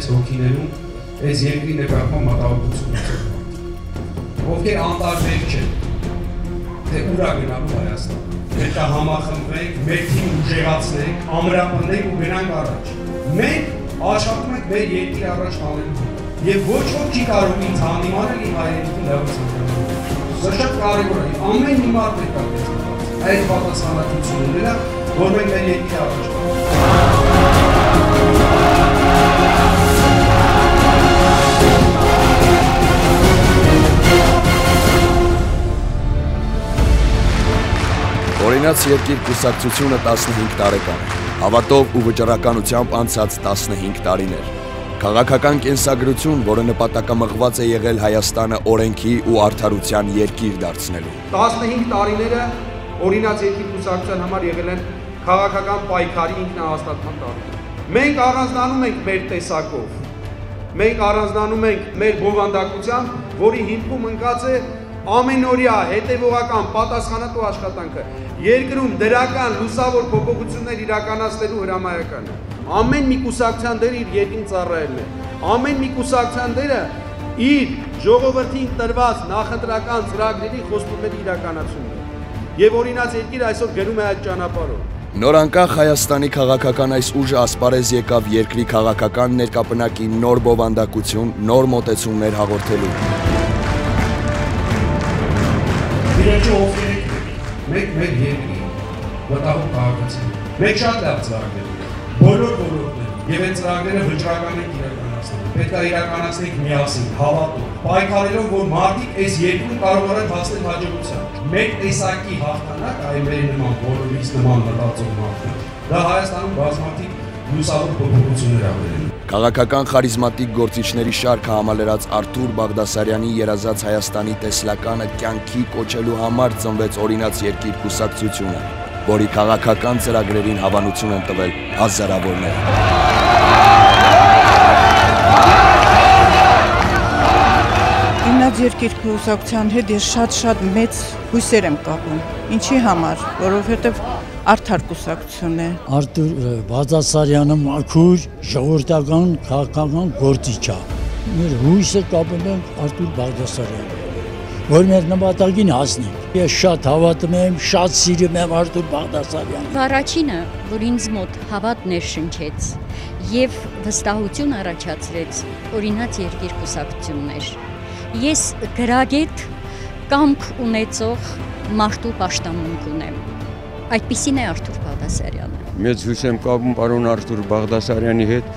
իրենց հոգիներում այս երկրի նկատմամբ մտահոգություն ունեցող, ովքեր անտարբեր չեն, թե ուր է գնալու Հայաստան։ Պետք է համախմբվենք, մեր թիմ ուժեղացնենք, ամրապնդենք ու գնանք առաջ։ Մենք աշխատում ենք մեր երկրի առաջ տանելու եւ ոչ ոք չի կարող ինձ հանդիմանել իմ հայրենիքի լավացնելու։ Սա շատ կարևոր է, ամեն մի մարդ պետք է տեսնի այդ պատասխանատվությունները, որ մենք մեր երկրի առաջ տանենք։ Օրինաց երկիր կուսակցությունը 15 տարեկան է, հավատով ու վճռականությամբ անցած 15 տարիներ։ Քաղաքական կենսագրություն, որը նպատակամղված է եղել Հայաստանը օրենքի ու արդարության երկիր դարձնելու։ 15 տարիները օրինաց երկիր կուսակցության համար եղել են քաղաքական պայքարի ինքնահաստատման տարիներ։ Մենք առանձնանում ենք մեր տեսակով, մենք առանձնանում ենք մեր բովանդակությամբ, որի հիմքում ընկած է ամենօրյա հետևողական պատասխանատու աշխատանքը, երկրում դրական լուսավոր փոփոխություններ իրականացնելու հրամայականը։ Ամեն մի կուսակցության դերը իր երկրին ծառայելն է։ Ամեն մի կուսակցության դերը իր ժողովրդին տրված նախընտրական ծրագրերի խոստումների իրականացումն է։ Եվ օրինաց երկիրը այսօր գնում է այդ ճանապարհով։ Նոր անկախ Հայաստանի քաղաքական այս ուժը ասպարեզ եկավ երկրի քաղաքական ներկապնակի նոր բովանդակություն, նոր մոտեցումներ հաղորդելու։ Իրաչը ովքեր եք մենք մեր երկրի վտահող քաղաքացիներ, մենք շատ լավ ծրագրեր ունենք, բոլորն եւ այդ ծրագրերը վճռական են իրականացնել, պետք է իրականացնենք միասին, հավատով, պայքարելով, որ մարդիկ այս երկրում կարողանան հասնել հաջողության։ Մեր տեսակի հաղթանակ, այ մեր նման բոլորից նման մտածող մարդիկ, դա Հայաստանում բազմաթիվ լուսավոր փոփոխություններ ավելին։ Քաղաքական խարիզմատիկ գործիչների շարքը համալրած Արթուր Բաղդասարյանի երազած Հայաստանի տեսլականը կյանքի կոչելու համար ծնվեց օրինաց երկիր կուսակցությունը, որի քաղաքական ծրագրերին հավանություն են տվել հազարավորներ։ Օրինաց երկիր կուսակցության հետ ես շատ մեծ հույսեր եմ կապում։ Ինչի համար, որովհետև արդար կուսակցություն է։ Արթուր Բաղդասարյանը մաքուր ժողովրդական քաղաքական գործիչ է։ Մեր հույսը կապում ենք Արթուր Բաղդասարյանին, որ մեր նպատակին հասնենք։ Ես շատ հավատում եմ, շատ սիրում եմ Արթուր Բաղդասարյանին։ Առաջինը, որ ինձ մոտ հավատ ներշնչեց եւ վստահություն առաջացրեց օրինաց երկիր կուսակցություններ։ Ես գրագետ կամք ունեցող մարդու պաշտամունք ունեմ։ Այդպիսին է Արթուր Բաղդասարյանը։ Մեծ հույս եմ կապում պարոն Արթուր Բաղդասարյանի հետ,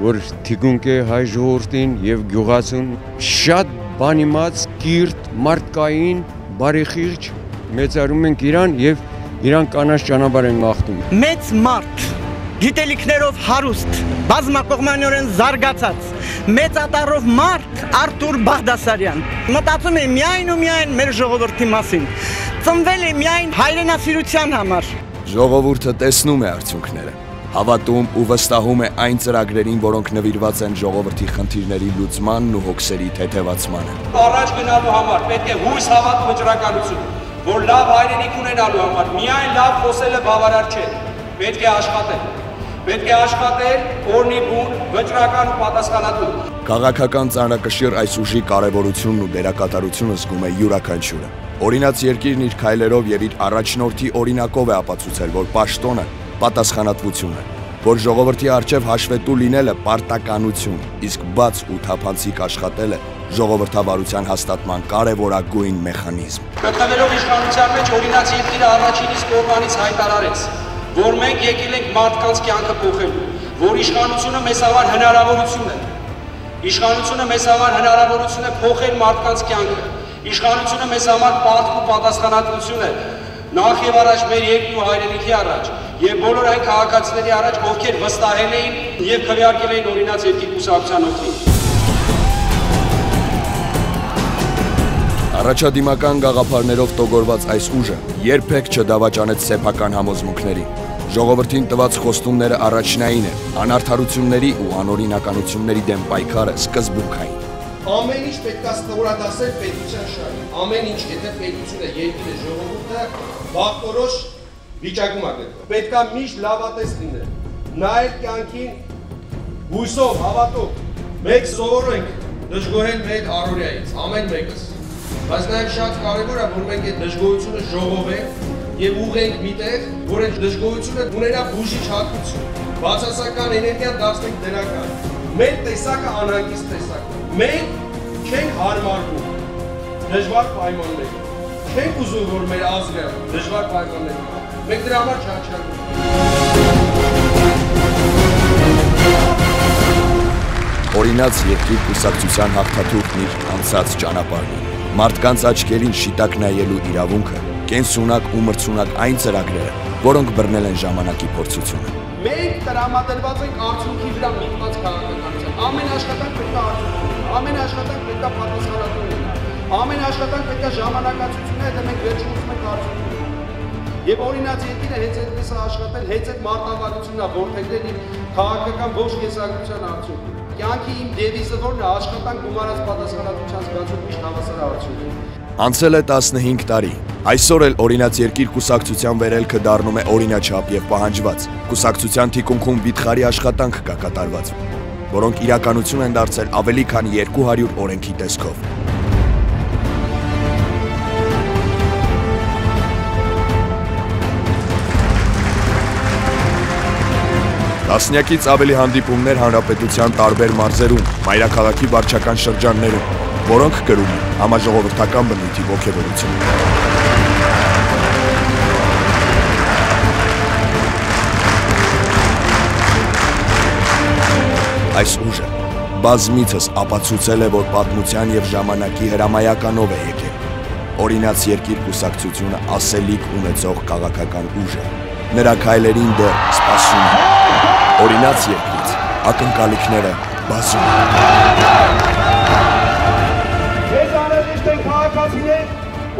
որ թիկունք է հայ ժողովրդին եւ գյուղացուն, շատ բանիմաց, կիրթ, մարդկային, բարեխիղճ, մեծարում ենք իրան եւ իրան կանաչ ճանապարհ են մաղթում։ Մեծ մարդ, գիտելիքներով հարուստ, բազմակողմանորեն զարգացած, մեծատառով մարդ Արթուր Բաղդասարյան։ Մտածում եմ միայն ու միայն մեր ժողովրդի մասին։ Ծնվել է միայն հայրենասիրության համար։ Ժողովուրդը տեսնում է արդյունքները, հավատում ու վստահում է այն ծրագրերին, որոնք նվիրված են ժողովրդի խնդիրների լուծմանն ու հոգսերի թեթևացմանը։ Առաջ գնալու համար պետք է հույս, հավատ, վճռականություն, որ լավ հայրենիք ունենալու համար միայն լավ խոսելը բավարար չէ։ Պետք է աշխատել։ Պետք է աշխատել, օրնի բուն, վճռական ու պատասխանատու։ Քաղաքական ծանրակշիռ այս ուժի կարևորությունն ու դերակատարությունը զգում է յուրաքանչյուրը։ Օրինաց երկիրն իր քայլերով եւ իր առաջնորդի օրինակով է ապացուցել, որ պաշտոնը պատասխանատվություն է, որ ժողովրդի առջև հաշվետու լինելը պարտականություն, իսկ բաց ու թափանցիկ աշխատելը ժողովրդավարության հաստատման կարևորագույն մեխանիզմ։ Գտնվելով իշխանության մեջ օրինաց երկիրը առաջին իսկ կողմանից հայտարարեց, որ մենք եկել ենք մարդկանց կյանքը փոխելու, որ իշխանությունը մեզ համար հնարավորություն է։ Իշխանությունը մեզ համար հնարավորություն է փոխել մարդկանց կյանքը։ Իշխանությունը մեզ համար պարտք ու պատասխանատվություն է նախ եւ առաջ մեր երկրի ու հայրենիքի առաջ եւ բոլոր այն քաղաքացիների առաջ, ովքեր վստահել էին եւ քվեարկել էին օրինաց երկիր կուսակցության օգտին։ Առաջադիմական գաղափարներով տոգորված այս ուժը երբեք չդավաճանեց սեփական համոզմունքներին։ Ժողովրդին տված խոստումները առաջնային են, անարդարությունների ու անօրինականությունների դեմ պայքարը սկզբունքային։ Ամեն ինչ պետք է ստորադասել պետության շահին։ Ամեն ինչ, եթե պետությունը երկիրը ժողովուրդը վաղկորոշ վիճակում է գտնվում։ Պետք է միշտ լավատես լինել։ Նայել կյանքին հույսով, հավատով, մենք սովորենք դժգոհել մեր առօրյայից, ամեն մեկս։ Բայց նաև շատ կարևոր է, որ մենք այդ դժգոհությունը ժողովենք եւ ուղենք միտեղ, որ այդ դժգոհությունը ունենա բուժիչ հատկություն։ Բացասական էներգիան դարձնենք դրական։ Մեր տեսակը անհանգիստ տեսակ է։ Մենք չենք հարմարվում դժվար պայմաններում։ Չենք ուզում, որ մեր ազգը դժվար պայմաններում գա։ Մենք դրա համար չհաճախում։ Օրինաց երկիր կուսակցության հաղթաթուղթն իր անցած ճանապարհն է։ Մարդկանց աչքերին շիտակ նայելու իրավունքը, կենսունակ ու մրցունակ այն ծրագրերը, որոնք բռնել են ժամանակի փորձությունը։ Մենք տրամադրված ենք արդյունքի վրա միտված քաղաքականության։ Ամեն աշխատանք պետք է արդյունք ունենա, ամեն աշխատանք պետք է պատասխանատու լինի, ամեն աշխատանք պետք է ժամանակացություն հետո մենք վերջում ուզում ենք արդյունք ունենալ։ Եվ օրինաց երկիրը հենց այդպես է աշխատել, հենց այդ մարտավարությունն է որդեգրել իր քաղաքական ողջ կենսագրության արդյունքը։ Կյանքի իմ դևիզը որն է աշխատանք գումարած պատասխանատվության զգացում միշտ հավասար արդյունք։ Անցել է 15 տարի։ Այսօր էլ օրինաց երկիր կուսակցության վերելքը դառնում է օրինաչափ եւ պահանջված։ Կուսակցության թիկունքում վիթխարի աշխատանք կա կատարված, որոնք իրականություն են դարձել ավելի քան 200 օրենքի տեսքով։ Տասնյակից ավելի հանդիպումներ հանրապետության տարբեր մարզերում, մայրաքաղաքի վարչական շրջաններում, որոնք կրում են համաժողովրդական բնույթի ոգևորություն։ Այս ուժը բազմիցս ապացուցել է, որ պատմության եւ ժամանակի հրամայականով է եկել։ Օրինաց երկիր կուսակցությունը ասելիք ունեցող քաղաքական ուժ է։ Նրա քայլերին դեռ սպասում է։ Օրինաց երկրից ակնկալիքները բազում են։ Մեզ անհրաժեշտ են քաղաքացիներ,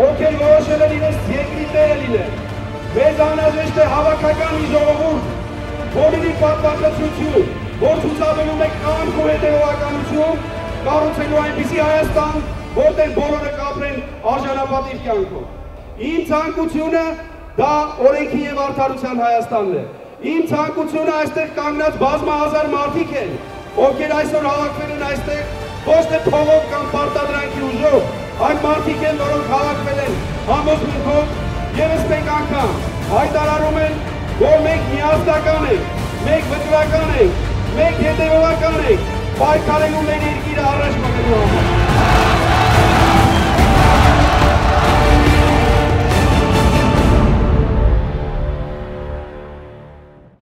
ովքեր որոշել են իրենց երկրի տերը լինել։ Մեզ անհրաժեշտ է հավաքական մի ժողովուրդ, որի պատվախեցություն, որ ցուցաբերում է կամք ու հետևողականություն, կառուցելու այնպիսի Հայաստան, որտեղ բոլորը կապրեն արժանապատիվ կյանքով։ Իմ ցանկությունը դա օրենքի եւ արդարության Հայաստանն է։ Իմ ցանկությունը այստեղ կանգնած բազմահազար մարդիկ են, ովքեր այսօր հավաքվել են այստեղ ոչ թե փողով կամ պարտադրանքի ուժով, այլ մարդիկ են, որոնք հավաքվել են համոզմունքով եւս մեկ անգամ հայտարարում են, որ մենք միասնական ենք, մենք վճռական ենք, մենք հետևողական ենք, պայքարելու մեր երկիրը առաջ մղելու